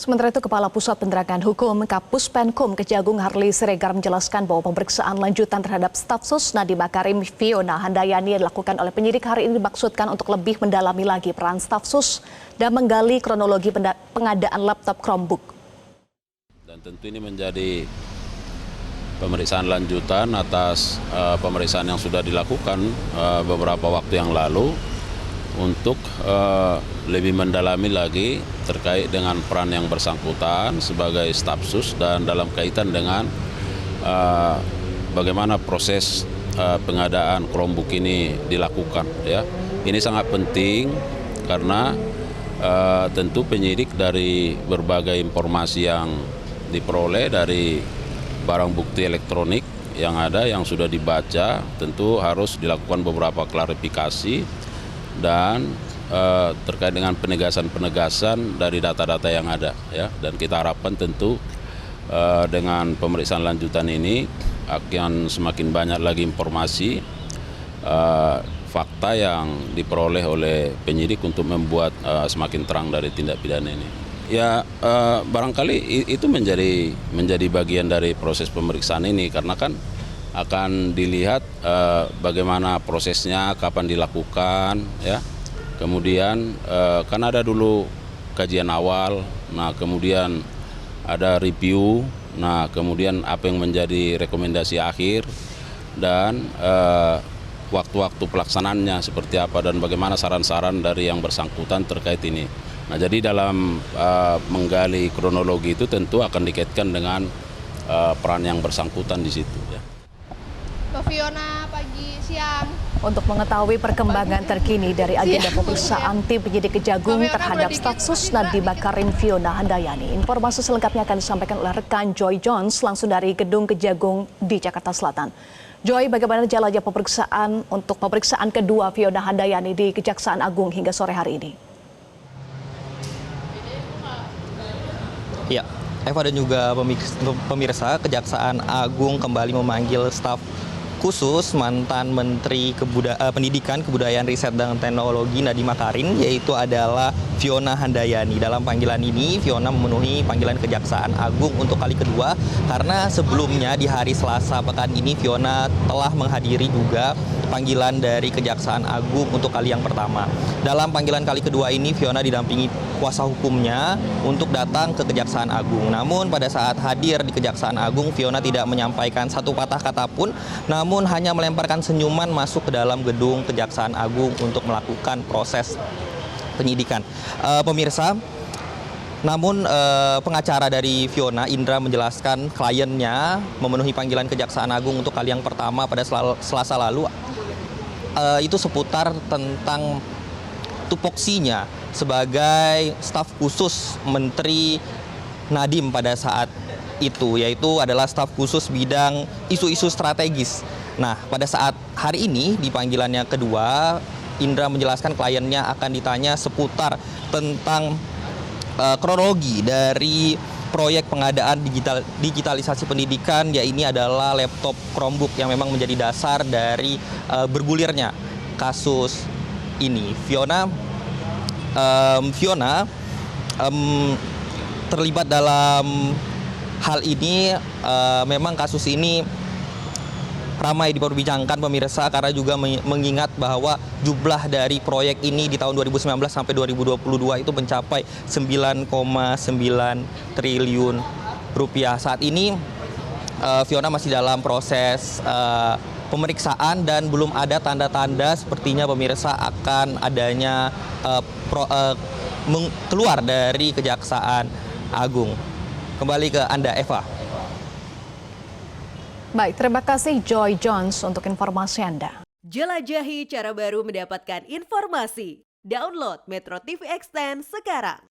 Sementara itu, Kepala Pusat Penerangan Hukum Kapus Penkum Kejagung Harley Siregar menjelaskan bahwa pemeriksaan lanjutan terhadap staf sus Nadiem Makarim Fiona Handayani yang dilakukan oleh penyidik hari ini dimaksudkan untuk lebih mendalami lagi peran staf sus dan menggali kronologi pengadaan laptop Chromebook. Dan tentu ini menjadi pemeriksaan lanjutan atas pemeriksaan yang sudah dilakukan beberapa waktu yang lalu untuk lebih mendalami lagi terkait dengan peran yang bersangkutan sebagai staf sus dan dalam kaitan dengan bagaimana proses pengadaan Chromebook ini dilakukan. Ya, ini sangat penting karena tentu penyidik dari berbagai informasi yang diperoleh dari barang bukti elektronik yang ada yang sudah dibaca, tentu harus dilakukan beberapa klarifikasi dan terkait dengan penegasan dari data-data yang ada, ya. Dan kita harapkan tentu dengan pemeriksaan lanjutan ini akan semakin banyak lagi informasi fakta yang diperoleh oleh penyidik untuk membuat semakin terang dari tindak pidana ini. Ya, barangkali itu menjadi bagian dari proses pemeriksaan ini karena kan akan dilihat bagaimana prosesnya, kapan dilakukan, ya. Kemudian kan ada dulu kajian awal, nah kemudian ada review, nah kemudian apa yang menjadi rekomendasi akhir dan waktu-waktu pelaksanaannya seperti apa dan bagaimana saran-saran dari yang bersangkutan terkait ini. Nah, jadi dalam menggali kronologi itu tentu akan dikaitkan dengan peran yang bersangkutan di situ, ya. Mbak Fiona, pagi, siang. Untuk mengetahui perkembangan terkini dari agenda pemeriksaan tim penyidik Kejagung terhadap staf sus Nadiem Makarim Fiona Handayani, informasi selengkapnya akan disampaikan oleh rekan Joy Jones langsung dari Gedung Kejagung di Jakarta Selatan. Joy, bagaimana jalannya pemeriksaan kedua Fiona Handayani di Kejaksaan Agung hingga sore hari ini? Ya, Eva dan juga pemirsa, Kejaksaan Agung kembali memanggil staf khusus mantan Menteri Pendidikan, Kebudayaan, Riset, dan Teknologi Nadiem Makarim, yaitu adalah Fiona Handayani. Dalam panggilan ini, Fiona memenuhi panggilan Kejaksaan Agung untuk kali kedua, karena sebelumnya di hari Selasa pekan ini, Fiona telah menghadiri juga panggilan dari Kejaksaan Agung untuk kali yang pertama. Dalam panggilan kali kedua ini, Fiona didampingi kuasa hukumnya untuk datang ke Kejaksaan Agung. Namun pada saat hadir di Kejaksaan Agung, Fiona tidak menyampaikan satu patah kata pun, namun hanya melemparkan senyuman masuk ke dalam gedung Kejaksaan Agung untuk melakukan proses penyidikan. Pemirsa, namun pengacara dari Fiona, Indra, menjelaskan kliennya memenuhi panggilan Kejaksaan Agung untuk kali yang pertama pada Selasa lalu itu seputar tentang tupoksinya sebagai staf khusus Menteri Nadiem pada saat itu, yaitu adalah staf khusus bidang isu-isu strategis. Nah, pada saat hari ini di panggilannya kedua, Indra menjelaskan kliennya akan ditanya seputar tentang kronologi dari proyek pengadaan digitalisasi pendidikan, ya ini adalah laptop Chromebook yang memang menjadi dasar dari bergulirnya kasus ini. Fiona terlibat dalam hal ini. Memang kasus ini ramai diperbincangkan, pemirsa, karena juga mengingat bahwa jumlah dari proyek ini di tahun 2019 sampai 2022 itu mencapai 9,9 triliun rupiah. Saat ini Fiona masih dalam proses pemeriksaan dan belum ada tanda-tanda sepertinya, pemirsa, akan adanya keluar dari Kejaksaan Agung. Kembali ke Anda, Eva. Baik, terima kasih Joy Jones untuk informasi Anda. Jelajahi cara baru mendapatkan informasi. Download Metro TV Extend sekarang.